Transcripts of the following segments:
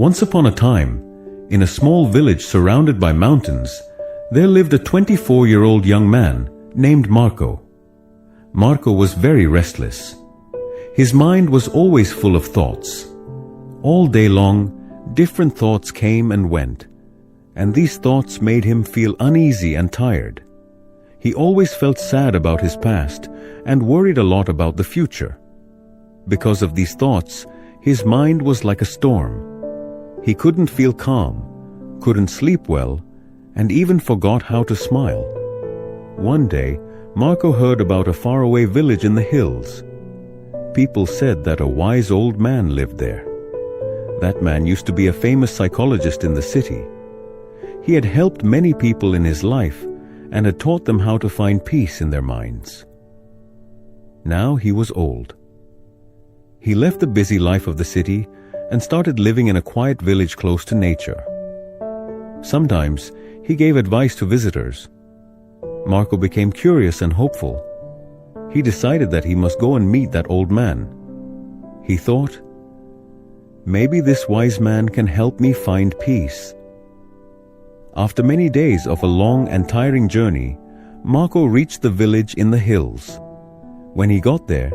Once upon a time, in a small village surrounded by mountains, there lived a 24-year-old young man named Marco. Marco was very restless. His mind was always full of thoughts. All day long, different thoughts came and went, and these thoughts made him feel uneasy and tired. He always felt sad about his past and worried a lot about the future. Because of these thoughts, his mind was like a storm. He couldn't feel calm, couldn't sleep well, and even forgot how to smile. One day, Marco heard about a faraway village in the hills. People said that a wise old man lived there. That man used to be a famous psychologist in the city. He had helped many people in his life and had taught them how to find peace in their minds. Now he was old. He left the busy life of the city and started living in a quiet village close to nature. Sometimes he gave advice to visitors. Marco became curious and hopeful. He decided that he must go and meet that old man. He thought, maybe this wise man can help me find peace. After many days of a long and tiring journey, Marco reached the village in the hills. When he got there,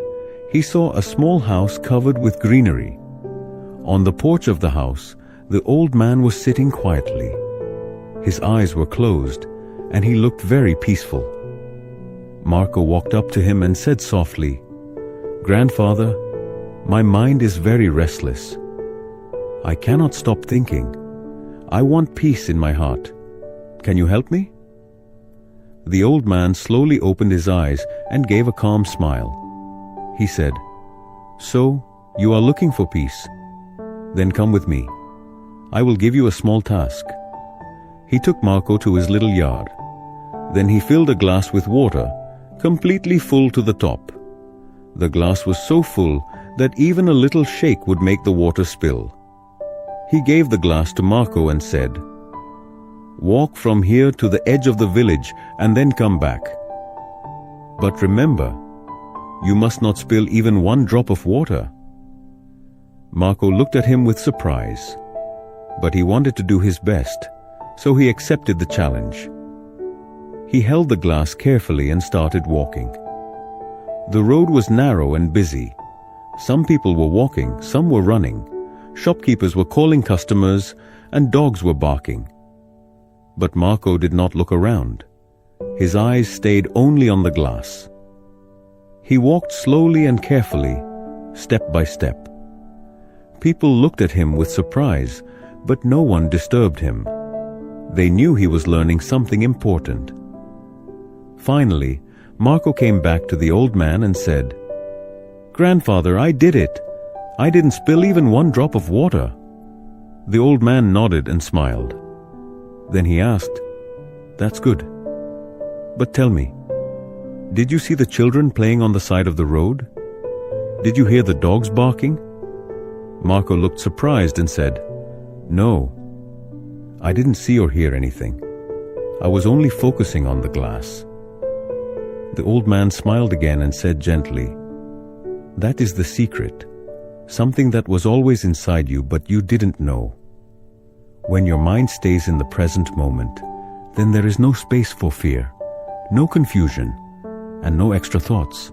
he saw a small house covered with greenery. On the porch of the house, the old man was sitting quietly. His eyes were closed, and he looked very peaceful. Marco walked up to him and said softly, "Grandfather, my mind is very restless. I cannot stop thinking. I want peace in my heart. Can you help me?" The old man slowly opened his eyes and gave a calm smile. He said, "So, you are looking for peace? Then come with me. I will give you a small task." He took Marco to his little yard. Then he filled a glass with water, completely full to the top. The glass was so full that even a little shake would make the water spill. He gave the glass to Marco and said, "Walk from here to the edge of the village and then come back. But remember, you must not spill even one drop of water." Marco looked at him with surprise, but he wanted to do his best, so he accepted the challenge. He held the glass carefully and started walking. The road was narrow and busy. Some people were walking, some were running. Shopkeepers were calling customers, and dogs were barking. But Marco did not look around. His eyes stayed only on the glass. He walked slowly and carefully, step by step. People looked at him with surprise, but no one disturbed him. They knew he was learning something important. Finally, Marco came back to the old man and said, "Grandfather, I did it. I didn't spill even one drop of water." The old man nodded and smiled. Then he asked, "That's good. But tell me, did you see the children playing on the side of the road? Did you hear the dogs barking?" Marco looked surprised and said, "No, I didn't see or hear anything. I was only focusing on the glass." The old man smiled again and said gently, "That is the secret, something that was always inside you but you didn't know. When your mind stays in the present moment, then there is no space for fear, no confusion, and no extra thoughts.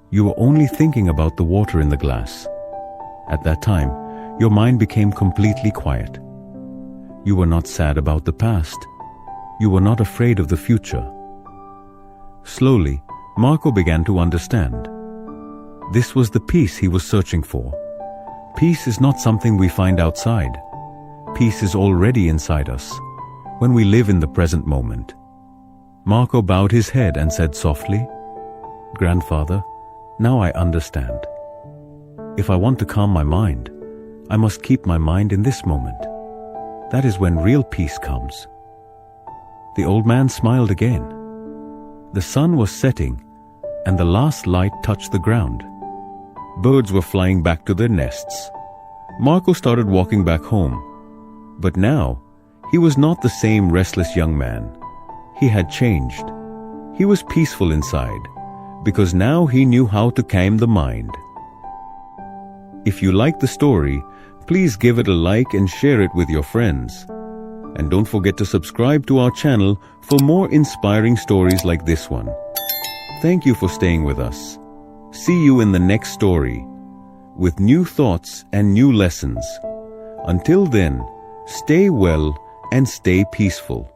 You are only thinking about the water in the glass. At that time, your mind became completely quiet. You were not sad about the past. You were not afraid of the future." Slowly, Marco began to understand. This was the peace he was searching for. Peace is not something we find outside. Peace is already inside us, when we live in the present moment. Marco bowed his head and said softly, "Grandfather, now I understand. If I want to calm my mind, I must keep my mind in this moment. That is when real peace comes." The old man smiled again. The sun was setting, and the last light touched the ground. Birds were flying back to their nests. Marco started walking back home. But now, he was not the same restless young man. He had changed. He was peaceful inside, because now he knew how to calm the mind. If you like the story, Please give it a like and share it with your friends. And don't forget to subscribe to our channel for more inspiring stories like this one. Thank you for staying with us. See you in the next story, with new thoughts and new lessons. Until then, stay well and stay peaceful.